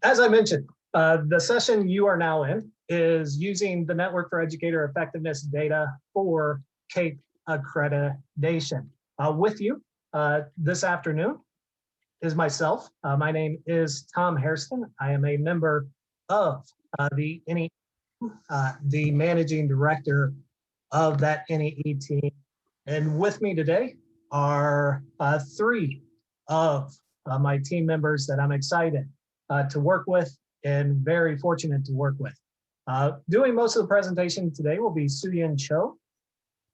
As I mentioned, the session you are now in is using the Network for Educator Effectiveness data for CAEP Accreditation. With you this afternoon is myself. My name is Tom Hairston. I am a member of the NEE, the managing director of that NEE team. And with me today are three of my team members that I'm excited to work with and very fortunate to work with. Doing most of the presentation today will be Suyin Cho.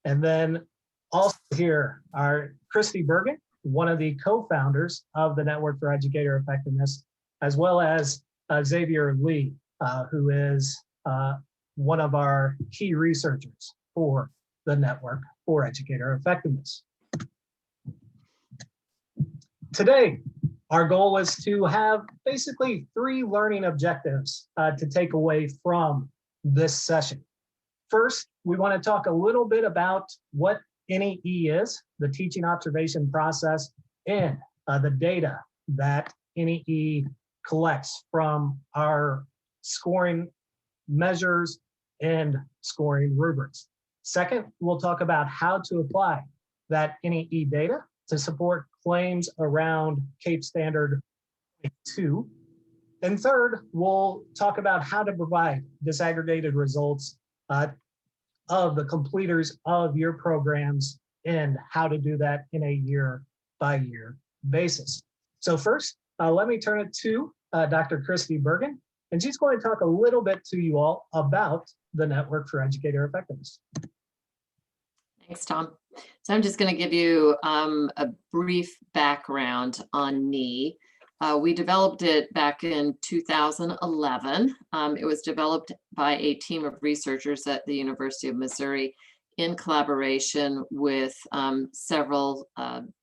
And then also here are Christy Bergen, one of the co-founders of the Network for Educator Effectiveness, as well as Xavier Lee, who is one of our key researchers for the Network for Educator Effectiveness. Today, our goal is to have basically 3 learning objectives to take away from this session. First, we want to talk a little bit about what NEE is, the teaching observation process, and the data that NEE collects from our scoring measures and scoring rubrics. Second, we'll talk about how to apply that NEE data to support claims around CAEP Standard 2. And third, we'll talk about how to provide disaggregated results of the completers of your programs and how to do that in a year-by-year basis. So first, let me turn it to Dr. Christy Bergen, and she's going to talk a little bit to you all about the Network for Educator Effectiveness. Thanks, Tom. So I'm just going to give you a brief background on NEE. We developed it back in 2011. It was developed by a team of researchers at the University of Missouri in collaboration with several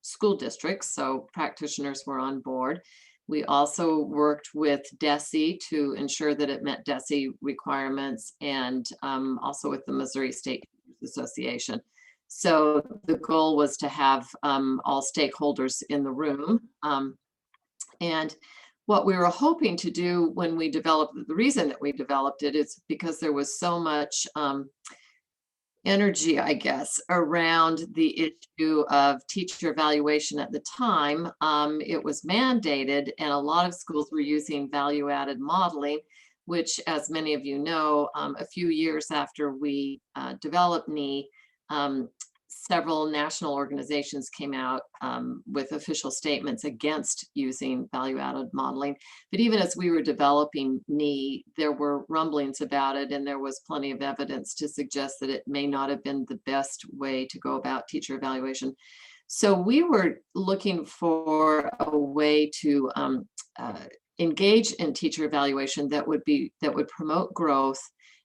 school districts, so practitioners were on board. We also worked with DESE to ensure that it met DESE requirements, and also with the Missouri State Association. So the goal was to have all stakeholders in the room. And what we were hoping to do when we developed, the reason that we developed it is because there was so much energy, I guess, around the issue of teacher evaluation at the time. It was mandated, and a lot of schools were using value-added modeling, which, as many of you know, a few years after we developed NEE, several national organizations came out with official statements against using value-added modeling. But even as we were developing NEE, there were rumblings about it, and there was plenty of evidence to suggest that it may not have been the best way to go about teacher evaluation. So we were looking for a way to engage in teacher evaluation that would promote growth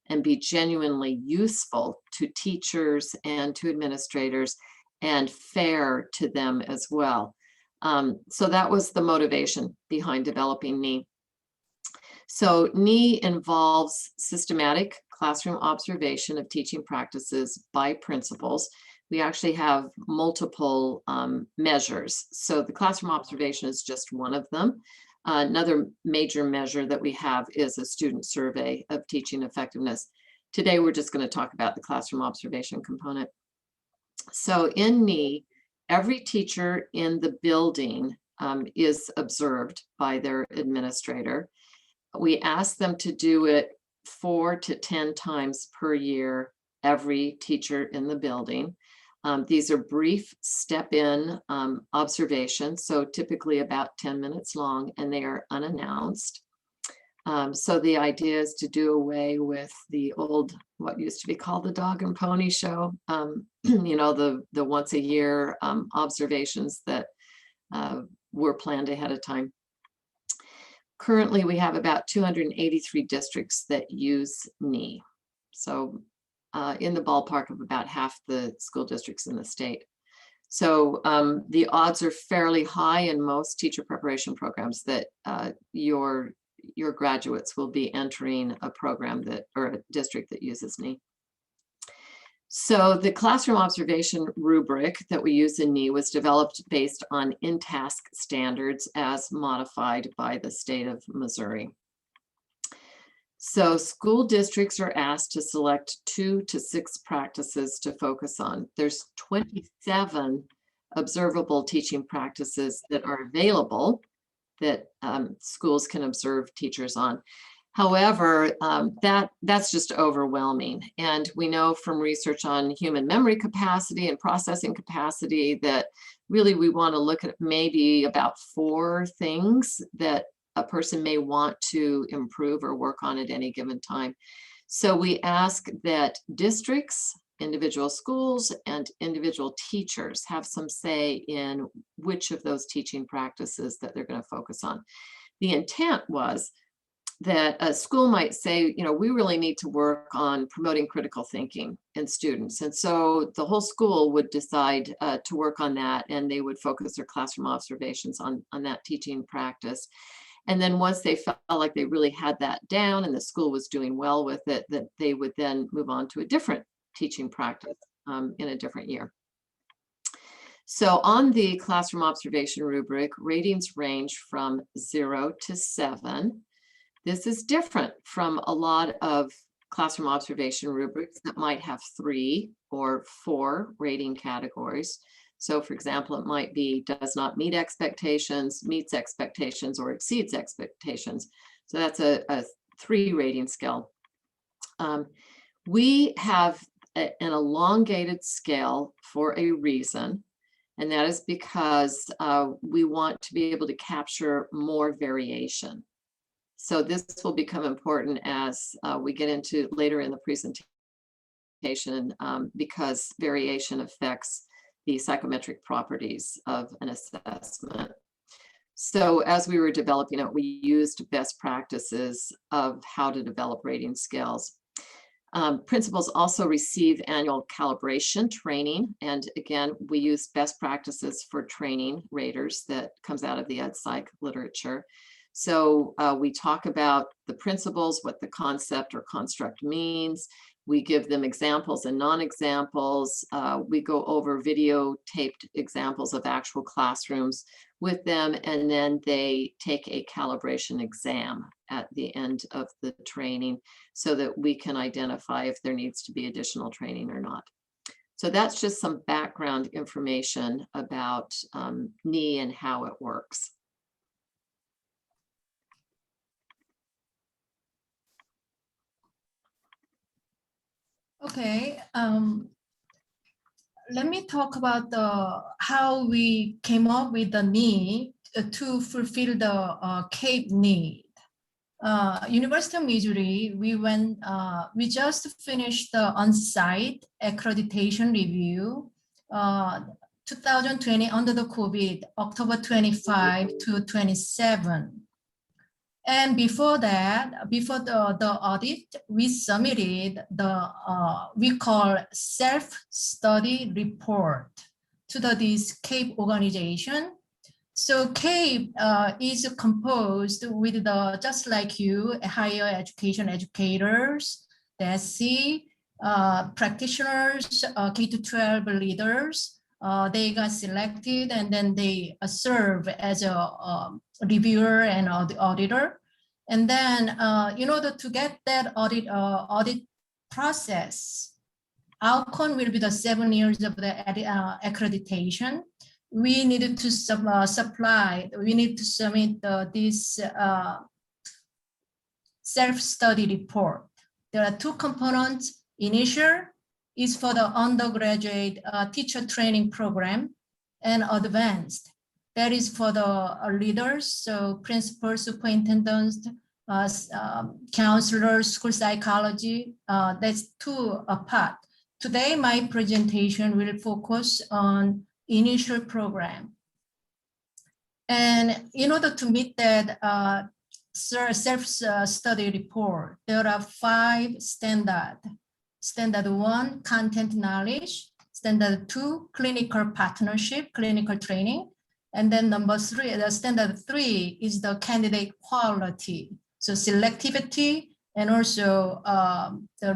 and be genuinely useful to teachers and to administrators and fair to them as well. So that was the motivation behind developing NEE. So NEE involves systematic classroom observation of teaching practices by principals. We actually have multiple measures. So the classroom observation is just one of them. Another major measure that we have is a student survey of teaching effectiveness. Today, we're just going to talk about the classroom observation component. So in NEE, every teacher in the building is observed by their administrator. We ask them to do it 4 to 10 times per year, every teacher in the building. These are brief step-in observations, so typically about 10 minutes long, and they are unannounced. So the idea is to do away with the old, what used to be called the dog and pony show, you know, the once a year observations that were planned ahead of time. Currently, we have about 283 districts that use NEE. So in the ballpark of about half the school districts in the state. So the odds are fairly high in most teacher preparation programs that your graduates will be entering a program that, or a district that uses NEE. So the classroom observation rubric that we use in NEE was developed based on in-task standards as modified by the state of Missouri. So school districts are asked to select 2 to 6 practices to focus on. There's 27 observable teaching practices that are available that schools can observe teachers on. However, that's just overwhelming. And we know from research on human memory capacity and processing capacity that really we want to look at maybe about 4 things that a person may want to improve or work on at any given time. So we ask that districts, individual schools, and individual teachers have some say in which of those teaching practices that they're going to focus on. The intent was that a school might say, you know, we really need to work on promoting critical thinking in students. And so the whole school would decide to work on that, and they would focus their classroom observations on that teaching practice. And then once they felt like they really had that down and the school was doing well with it, that they would then move on to a different teaching practice in a different year. So on the classroom observation rubric, ratings range from 0 to 7. This is different from a lot of classroom observation rubrics that might have 3 or 4 rating categories. So for example, it might be does not meet expectations, meets expectations, or exceeds expectations. So that's a 3 rating scale. We have an elongated scale for a reason, and that is because we want to be able to capture more variation. So this will become important as we get into later in the presentation because variation affects the psychometric properties of an assessment. So as we were developing it, we used best practices of how to develop rating scales. Principals also receive annual calibration training. And again, we use best practices for training raters that comes out of the EdPsych literature. So we talk about the principles, what the concept or construct means. We give them examples and non-examples. We go over videotaped examples of actual classrooms with them, and then they take a calibration exam at the end of the training so that we can identify if there needs to be additional training or not. So that's just some background information about NEE and how it works. Okay, let me talk about how we came up with the NEE to fulfill the CAEP need. University of Missouri, we just finished the on-site accreditation review 2020 under the COVID, October 25 to 27. And before that, before the audit, we submitted the, we call self-study report to this CAEP organization. So CAEP is composed with just like you, higher education educators, the SC, practitioners, K-12 leaders. They got selected and then they serve as a reviewer and auditor. And then in order to get that audit process, outcome will be the 7 years of the accreditation. We needed to we need to submit this self-study report. There are 2 components. Initial is for the undergraduate teacher training program, and advanced, that is for the leaders, so principals, superintendents, counselors, school psychology. That's 2 apart. Today, my presentation will focus on initial program. And in order to meet that self-study report, there are 5 standards. Standard 1, content knowledge. Standard 2, clinical partnership, clinical training. And then number 3, the standard 3 is the candidate quality. So selectivity and also the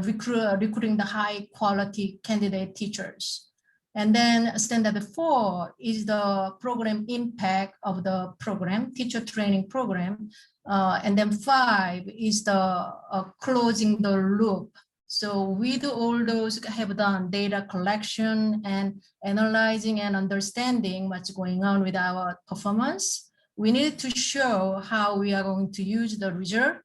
recruiting the high quality candidate teachers. And then standard 4 is the program impact of the program, teacher training program. And then 5 is the closing the loop. So with all those have done data collection and analyzing and understanding what's going on with our performance, we need to show how we are going to use the result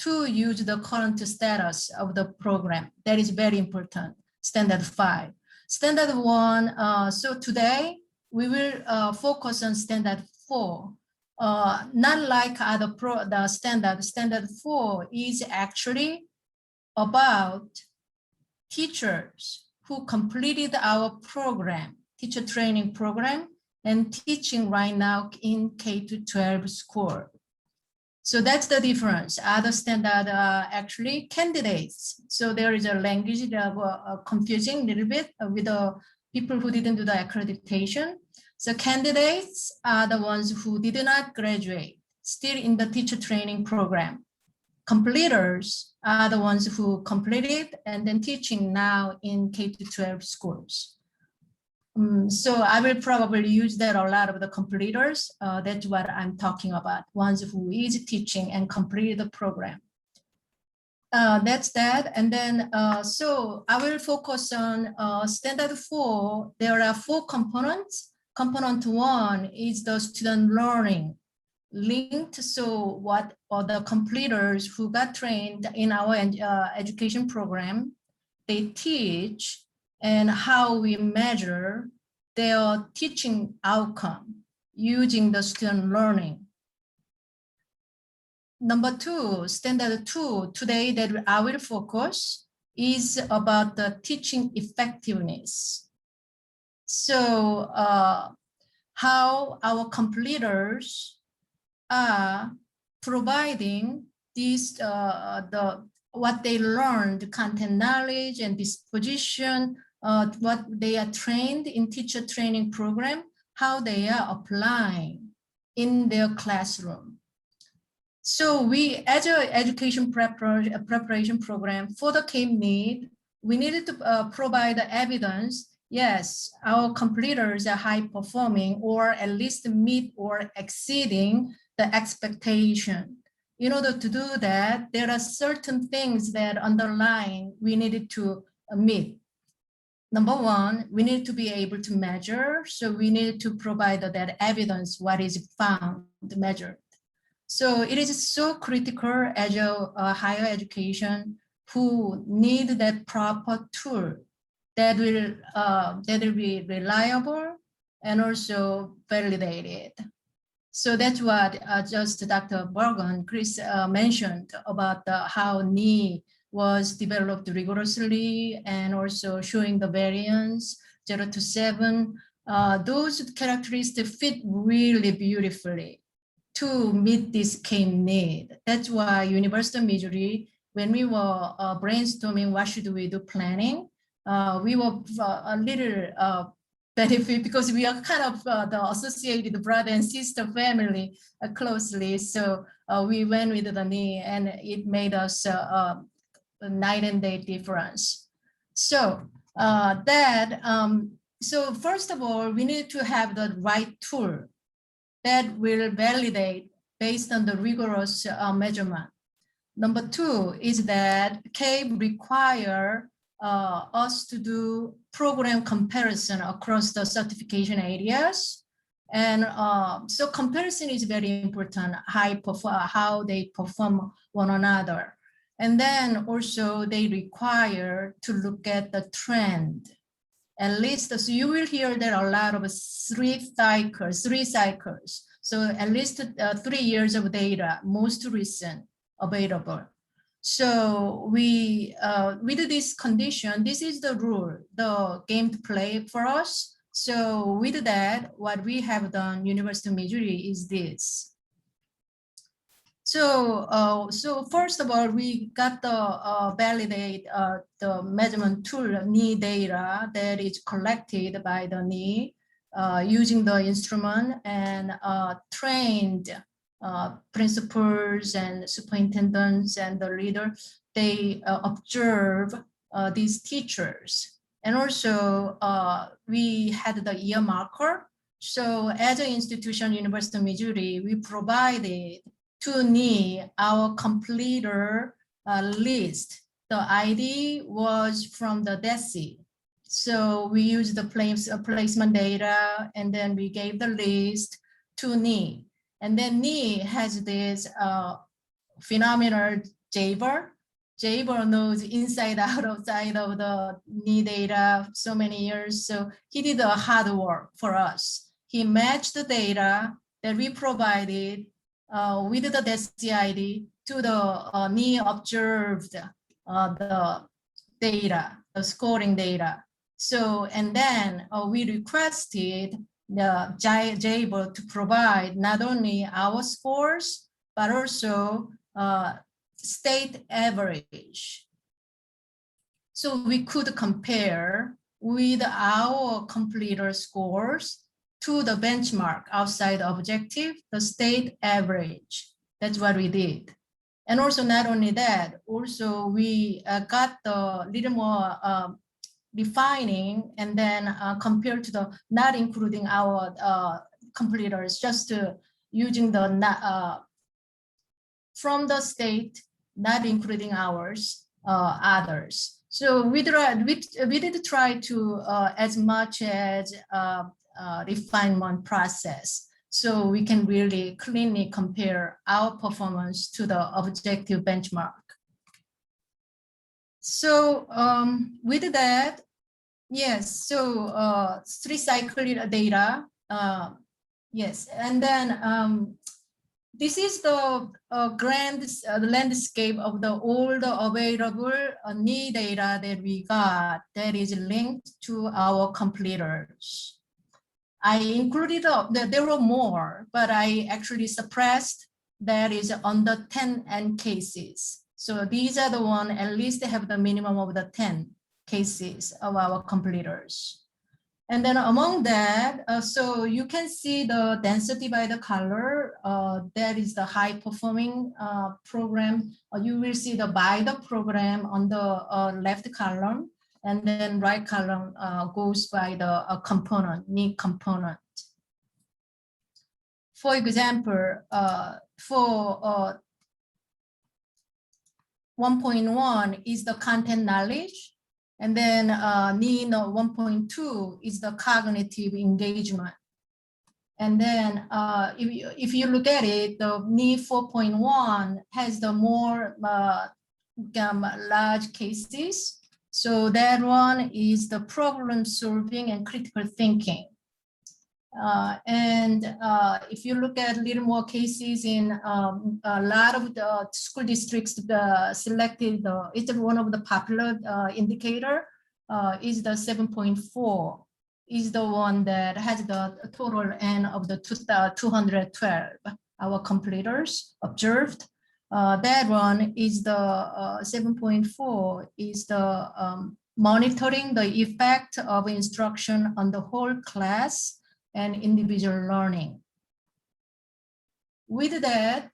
to use the current status of the program. That is very important, standard 5. Standard 1, so today we will focus on standard 4. Not like the standard 4 is actually about teachers who completed our program, teacher training program, and teaching right now in K-12 school. So that's the difference. Other standard are actually candidates. So there is a language that confusing a little bit with the people who didn't do the accreditation. So candidates are the ones who did not graduate, still in the teacher training program. Completers are the ones who completed and then teaching now in K-12 schools. So I will probably use that a lot of the completers. That's what I'm talking about, ones who is teaching and completed the program. That's that. And then, so I will focus on standard 4. There are 4 components. Component 1 is the student learning linked. So what are the completers who got trained in our education program, they teach, and how we measure their teaching outcome using the student learning. Number 2, standard 2, today that I will focus is about the teaching effectiveness. So how our completers are providing these, what they learned, content knowledge and disposition, what they are trained in teacher training program, how they are applying in their classroom. So we, as an education preparation program for the CAEP NEE, we needed to provide the evidence. Yes, our completers are high performing or at least meet or exceeding the expectation. In order to do that, there are certain things that underlying we needed to meet. Number 1, we need to be able to measure. So we need to provide that evidence, what is found, measured. So it is so critical as a higher education who need that proper tool that will be reliable and also validated. So that's what just Dr. Bergen, Chris mentioned about how NEE was developed rigorously and also showing the variance 0 to 7. Those characteristics fit really beautifully to meet this CAEP need. That's why University of Missouri, when we were brainstorming what should we do planning, we were a little benefit because we are kind of the associated brother and sister family closely. So we went with the NEE and it made us a night and day difference. So so first of all, we need to have the right tool that will validate based on the rigorous measurement. Number 2 is that CAEP require us to do program comparison across the certification areas. And so comparison is very important, how they perform one another. And then also they require to look at the trend. At least, so you will hear there are a lot of 3 cycles. So at least 3 years of data, most recent available. So we, with this condition, this is the rule, the game to play for us. So with that, what we have done, University of Missouri, is this. So, so first of all, we got the validate the measurement tool NEE data that is collected by the NEE using the instrument and trained principals and superintendents and the leader. They observe these teachers And also we had the year marker. So as an institution, University of Missouri, we provided to NEE our completer list. The ID was from the DESI. So we used the placement data, and then we gave the list to NEE. And then NEE has this phenomenal Jaber. Jaber knows inside out, outside of the NEE data so many years. So he did the hard work for us. He matched the data that we provided with the DESI ID to the NEE observed the data, the scoring data. So, and then we requested the Jaber to provide not only our scores, but also state average. So we could compare with our completer scores to the benchmark outside objective, the state average. That's what we did. And also not only that, also we got the little more defining, and then compared to the not including our completers, just using the from the state, not including ours, others. So we did try to as much as refinement process, so we can really cleanly compare our performance to the objective benchmark. So with that, yes, so 3 cycle data, yes, and then this is the grand landscape of the all the available NEE data that we got that is linked to our completers. I included, there were more, but I actually suppressed that is under 10 N cases. So these are the one, at least they have the minimum of the 10 cases of our completers. And then among that, so you can see the density by the color, that is the high performing program. You will see the by the program on the left column, and then right column goes by the component, NEE component. For example, for 1.1 is the content knowledge. And then NEE 1.2 is the cognitive engagement. And then if you look at it, the NEE 4.1 has the more large cases. So that one is the problem solving and critical thinking. And if you look at a little more cases in a lot of the school districts selected, it's one of the popular indicator is the 7.4 is the one that has the total N of the 212, our completers observed. That one is the 7.4 is the monitoring the effect of instruction on the whole class and individual learning. With that,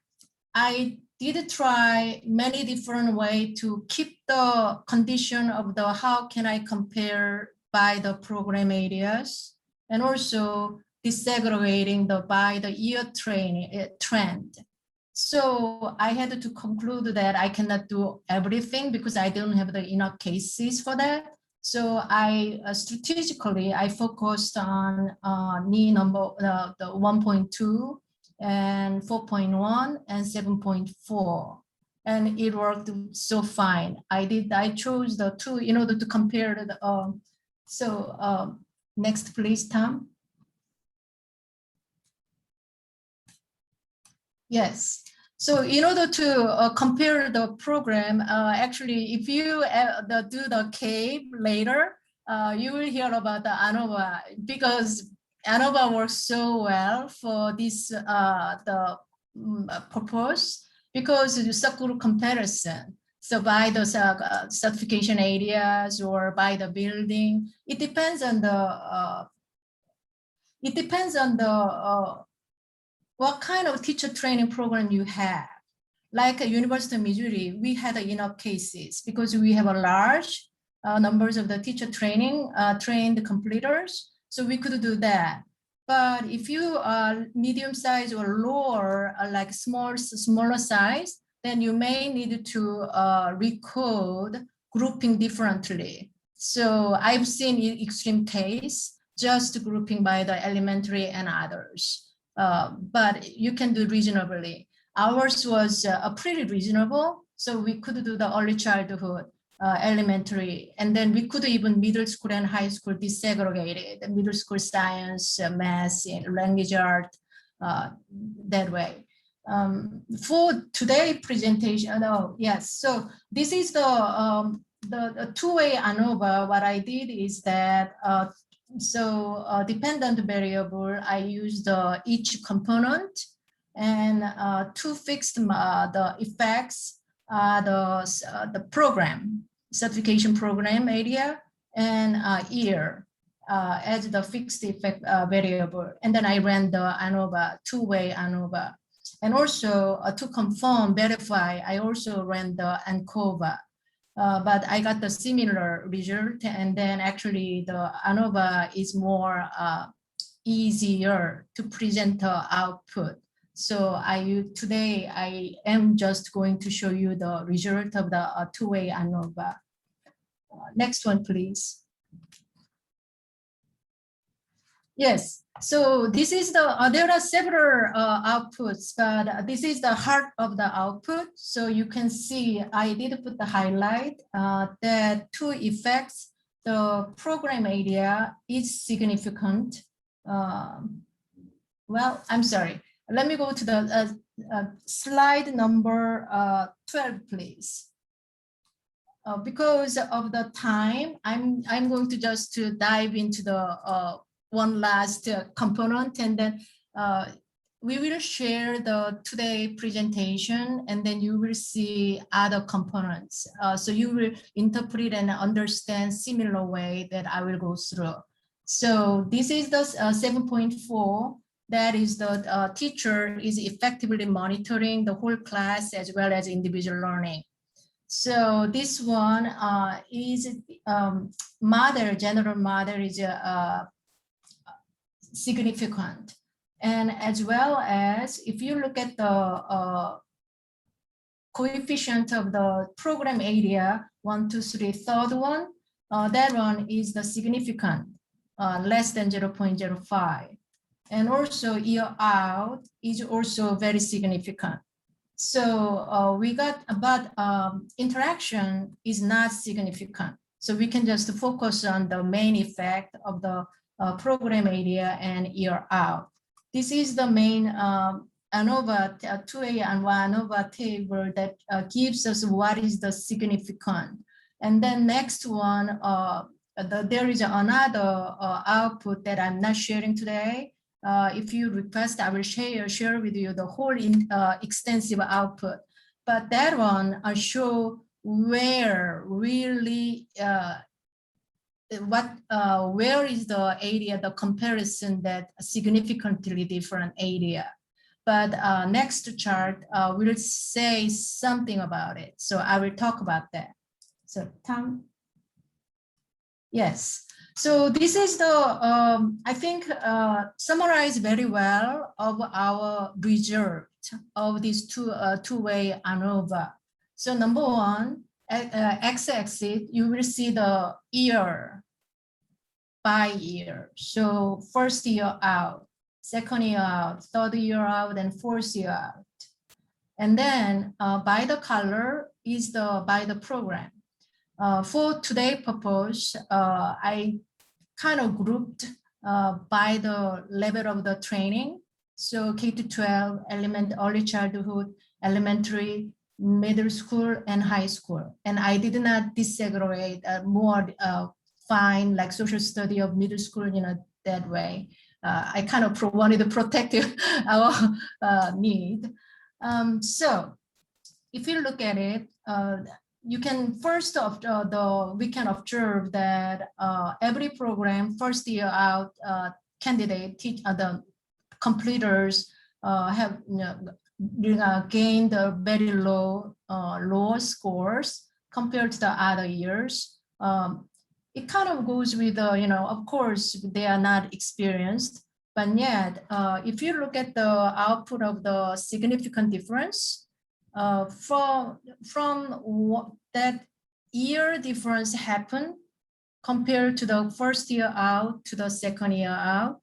I did try many different ways to keep the condition of the how can I compare by the program areas, and also disaggregating the by the year trend. So I had to conclude that I cannot do everything because I don't have the enough cases for that. So I strategically, I focused on NEE number, the 1.2 and 4.1 and 7.4. And it worked so fine. I chose the two in order to compare the, next please, Tom. Yes. So in order to compare the program, actually, if you do the CAEP later, you will hear about the Anova, because Anova works so well for this the purpose, because the subgroup comparison. So by the certification areas or by the building, it depends on the what kind of teacher training program you have. Like at University of Missouri, we had enough cases because we have a large numbers of the teacher training, trained completers. So we could do that. But if you are medium size or lower, like smaller size, then you may need to recode grouping differently. So I've seen in extreme case, just grouping by the elementary and others. But you can do reasonably. Ours was pretty reasonable. So we could do the early childhood, elementary, and then we could even middle school and high school desegregated, middle school science, math, language art, that way. For today presentation, yes, so this is the two-way ANOVA. What I did is that, dependent variable, I used each component, and to fix the effects, the program, certification program area, and year as the fixed effect variable. And then I ran the ANOVA, two-way ANOVA. And also to confirm, verify, I also ran the ANCOVA. But I got the similar result, and then actually the ANOVA is more easier to present the output. So today I am just going to show you the result of the two-way ANOVA. Next one, please. Yes, so this is there are several outputs, but this is the heart of the output. So you can see I did put the highlight that two effects, the program area is significant. Well, I'm sorry. Let me go to the slide number 12, please. Because of the time, I'm going to just dive into the one last component, and then we will share the today presentation, and then you will see other components. So you will interpret and understand similar way that I will go through. So this is the 7.4. That is the teacher is effectively monitoring the whole class as well as individual learning. So this one is general model is significant. And as well as if you look at the coefficient of the program area, 1, 2, 3, third one, that one is the significant, less than 0.05. And also year out is also very significant. So we got about interaction is not significant. So we can just focus on the main effect of the program area and year out. This is the main ANOVA, two-way ANOVA table that gives us what is the significant. And then next one, there is another output that I'm not sharing today. If you request, I will share with you the whole extensive output. But that one I show where really where is the area, the comparison that significantly different area. But next chart will say something about it. So I will talk about that. So Tom. Yes. So this is the, I think, summarized very well of our result of this two-way ANOVA. So number one, x-axis, you will see the year by year. So first year out, second year out, third year out, and fourth year out. And then by the color is by the program. For today's purpose, I kind of grouped by the level of the training. So K-12, early childhood, elementary, middle school, and high school. And I did not desegregate more fine like social study of middle school, that way. I kind of wanted to protect our need. So if you look at it, you can we can observe that every program first year out candidate the completers have gained very low scores compared to the other years. it kind of goes with, of course, they are not experienced, but yet, if you look at the output of the significant difference, from what that year difference happened compared to the first year out to the second year out,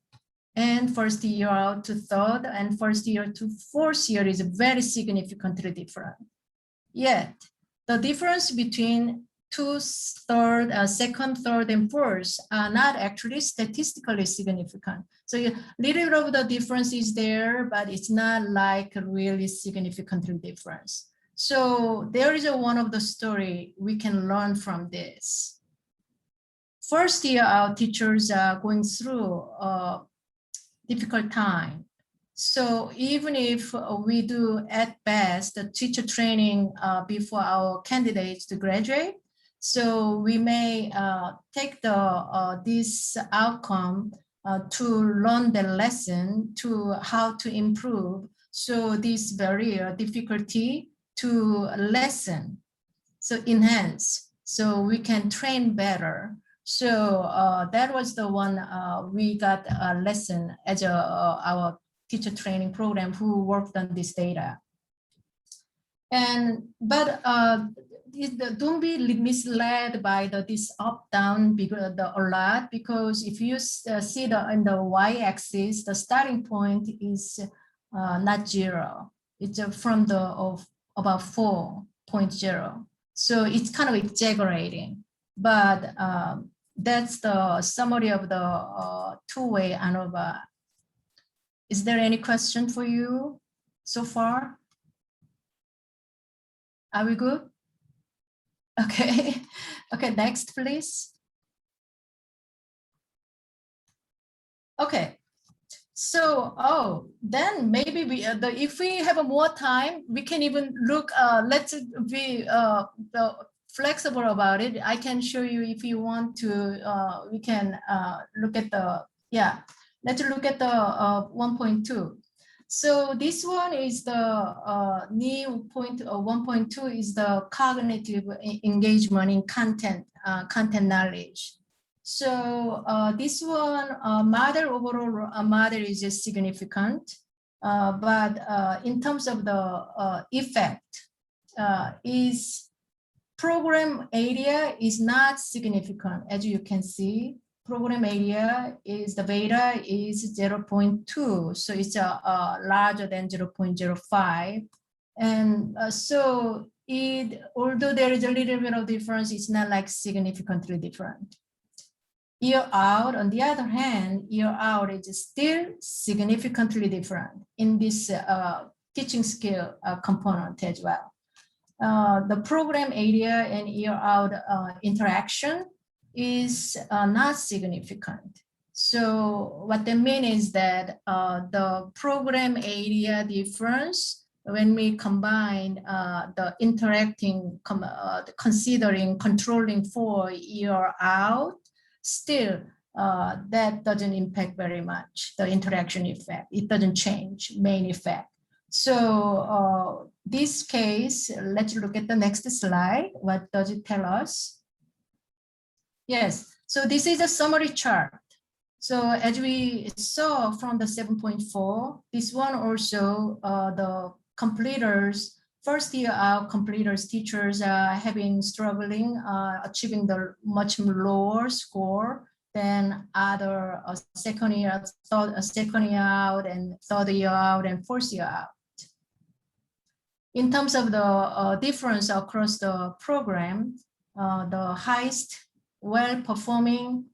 and first year out to third, and first year to fourth year is very significantly different. Yet, the difference between second, third, and fourth are not actually statistically significant. So a little bit of the difference is there, but it's not like a really significantly difference. So there is one of the story we can learn from this. First year out teachers are going through a difficult time. So even if we do at best the teacher training before our candidates to graduate, so we may take this outcome to learn the lesson to how to improve. So this barrier difficulty to lessen, so enhance, so we can train better. So that was the one we got a lesson as our teacher training program who worked on this data. But don't be misled by this up down a lot, because if you see in the y-axis, the starting point is not 0. It's from about 4.0. So it's kind of exaggerating, but that's the summary of the two-way Anova. Is there any question for you so far? Are we good? Okay. Okay, next, please. Okay. So, then maybe if we have more time, we can even look, let's be flexible about it. I can show you if you want to, we can look at let's look at the 1.2. So this one is the NEE 1.2 is the cognitive engagement in content knowledge. So this one overall model is just significant, but in terms of the effect, is program area is not significant, as you can see. Program area is the beta is 0.2, so it's larger than 0.05, and so although there is a little bit of difference, it's not like significantly different. Year out, on the other hand, year out is still significantly different in this teaching skill component as well. The program area and year out interaction is not significant. So what they mean is that the program area difference, when we combine the interacting, considering controlling for year out, still that doesn't impact very much the interaction effect. It doesn't change main effect. So this case, let's look at the next slide. What does it tell us? Yes, so this is a summary chart. So as we saw from the 7.4, this one also, the completers, first year out completers, teachers are struggling, achieving the much lower score than other second year out and third year out and fourth year out. In terms of the difference across the program, the highest well-performing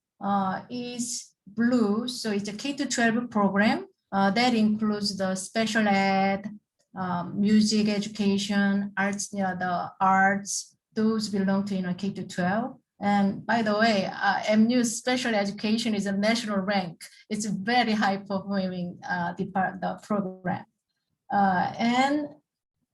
is blue. So it's a K-12 program that includes the special ed, music education, arts, the arts, those belong to K-12. And by the way, MU special education is a national rank. It's a very high performing the program. And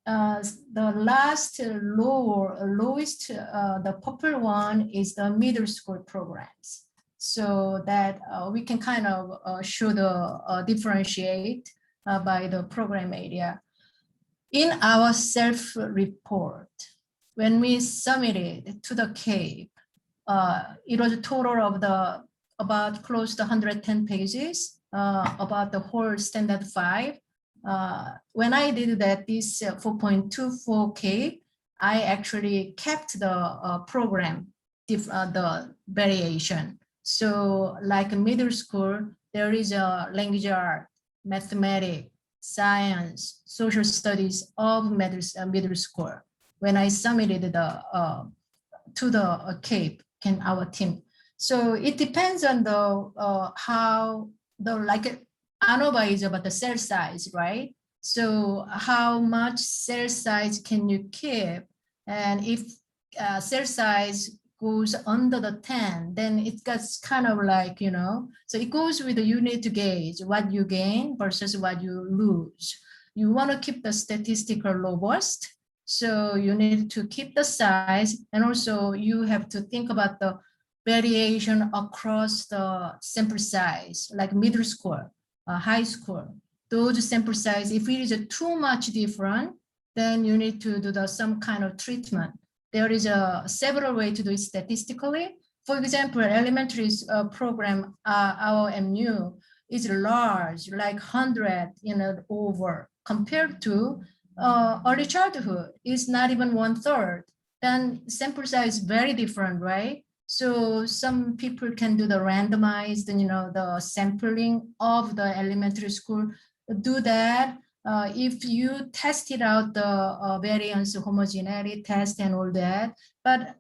the last lowest, the purple one is the middle school programs. So that we can kind of show the differentiate by the program area. In our self-report, when we submitted to the CAEP, it was a total of about close to 110 pages about the whole standard 5. When I did that, this 4.24 CAEP, I actually kept the program, the variation. So like middle school, there is a language art, mathematics, science, social studies of middle school. When I submitted to the CAEP, our team. So it depends on the how the like ANOVA is about the cell size, right? So how much cell size can you keep? And if cell size goes under the 10, then it gets kind of like, you know, so it goes with the unit to gauge what you gain versus what you lose. You want to keep the statistical robust. So you need to keep the size, and also you have to think about the variation across the sample size, like middle school, high school. Those sample size, if it is too much different, then you need to do some kind of treatment. There is several ways to do it statistically. For example, elementary program, our MU is large, like 100, over, compared to early childhood is not even 1/3. Then sample size is very different, right? So some people can do the randomized, the sampling of the elementary school. Do that. If you tested out the variance homogeneity test and all that, but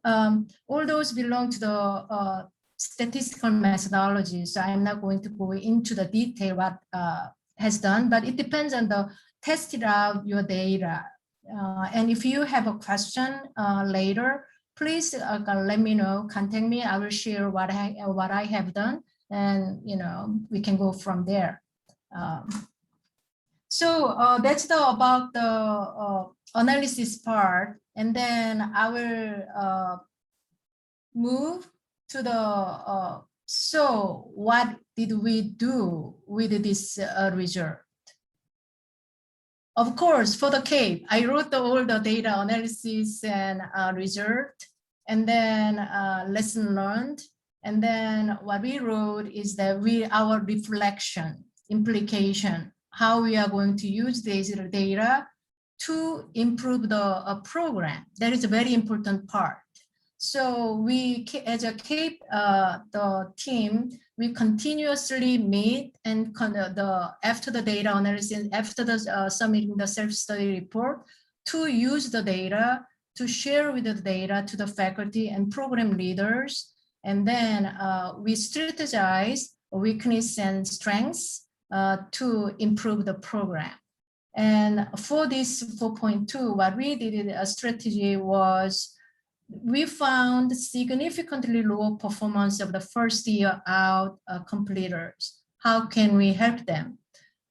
all those belong to the statistical methodology. So I'm not going to go into the detail what has done, but it depends on the tested out your data. And if you have a question later, please let me know, contact me. I will share what I have done, and we can go from there. So that's about the analysis part, and then I will move to the so what did we do with this result? Of course, for the CAEP, I wrote all the data analysis and result, and then lesson learned. And then what we wrote is that our reflection, implication, how we are going to use this data to improve the program. That is a very important part. So we, as a CAEP, the team, we continuously meet and after the data analysis, after the submitting the self-study report, to use the data, to share with the data to the faculty and program leaders. And then we strategize weakness and strengths to improve the program. And for this 4.2, what we did a strategy was, we found significantly lower performance of the first year out completers. How can we help them?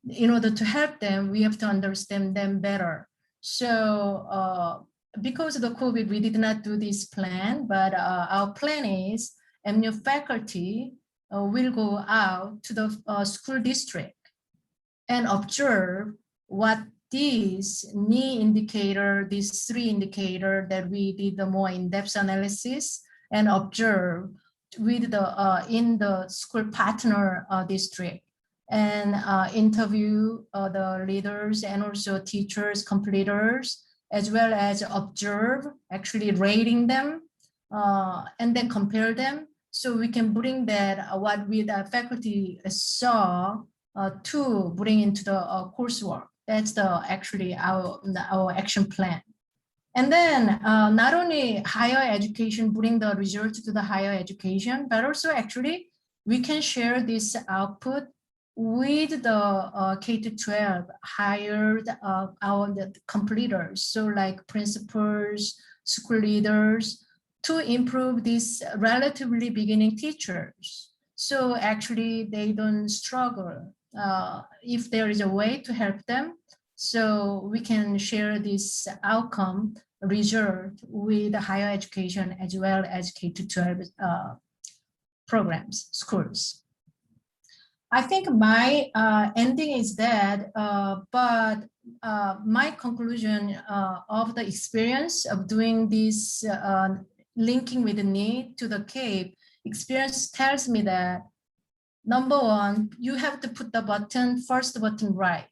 In order to help them, we have to understand them better. So because of the COVID, we did not do this plan, but our plan is MU faculty will go out to the school district and observe what these NEE indicator, these 3 indicators that we did the more in-depth analysis and observe with the in the school partner district, and interview the leaders and also teachers, completers, as well as observe, actually rating them, and then compare them. So we can bring that what we the faculty saw to bring into the coursework. That's actually our action plan. And then not only higher education, bring the results to the higher education, but also actually we can share this output with the K-12 hired the completers. So like principals, school leaders, to improve these relatively beginning teachers. So actually they don't struggle. If there is a way to help them, so we can share this outcome result with the higher education as well as K-12 programs, schools. I think my ending is that, but my conclusion of the experience of doing this linking with the NEE to the CAEP, experience tells me that number one, you have to put the first button right.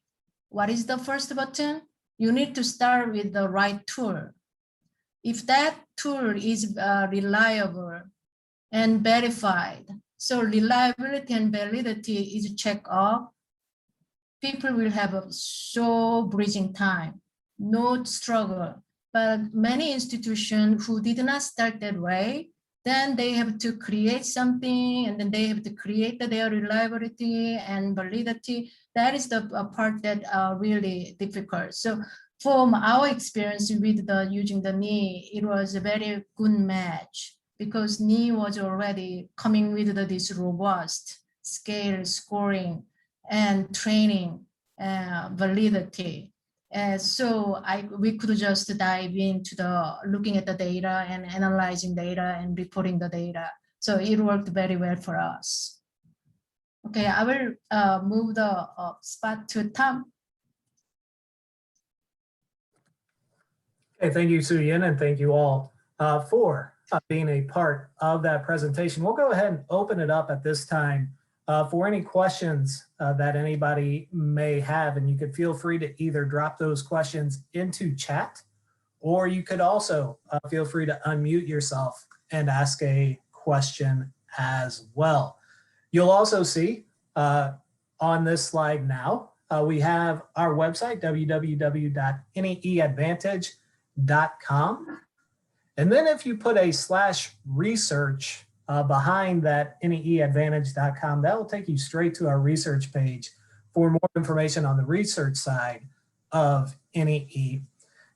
What is the first button? You need to start with the right tool. If that tool is reliable and verified, so reliability and validity is checked off, people will have a short bridging time, no struggle. But many institutions who did not start that way, then they have to create something, and then they have to create their reliability and validity. That is the part that really difficult. So from our experience with using the NEE, it was a very good match because NEE was already coming with this robust scale scoring and training validity. So we could just dive into looking at the data and analyzing data and reporting the data. So it worked very well for us. Okay, I will move the spot to Tom. Okay, thank you, Soo-Yin, and thank you all for being a part of that presentation. We'll go ahead and open it up at this time for any questions that anybody may have, and you could feel free to either drop those questions into chat, or you could also feel free to unmute yourself and ask a question as well. You'll also see on this slide now, we have our website, www.neeadvantage.com. And then if you put a /research behind that neeadvantage.com, that will take you straight to our research page for more information on the research side of NEE.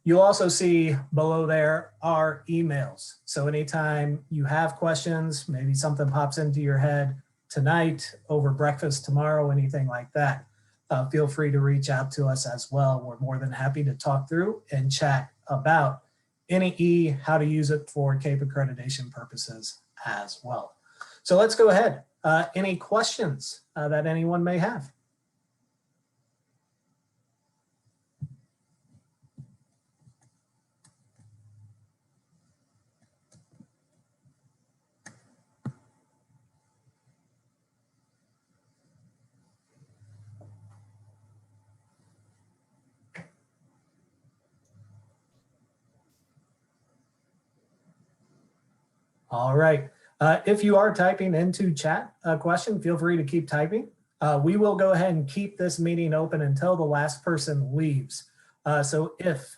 You'll also see below there our emails. So anytime you have questions, maybe something pops into your head tonight, over breakfast tomorrow, anything like that, feel free to reach out to us as well. We're more than happy to talk through and chat about NEE, how to use it for CAEP accreditation purposes as well. So let's go ahead. Any questions that anyone may have? All right. If you are typing into chat a question, feel free to keep typing. We will go ahead and keep this meeting open until the last person leaves. So if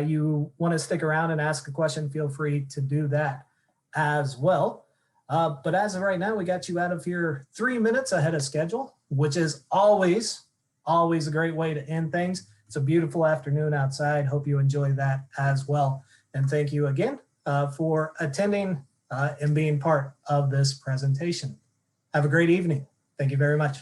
you want to stick around and ask a question, feel free to do that as well. But as of right now, we got you out of here 3 minutes ahead of schedule, which is always a great way to end things. It's a beautiful afternoon outside. Hope you enjoy that as well. And thank you again for attending and being part of this presentation. Have a great evening. Thank you very much.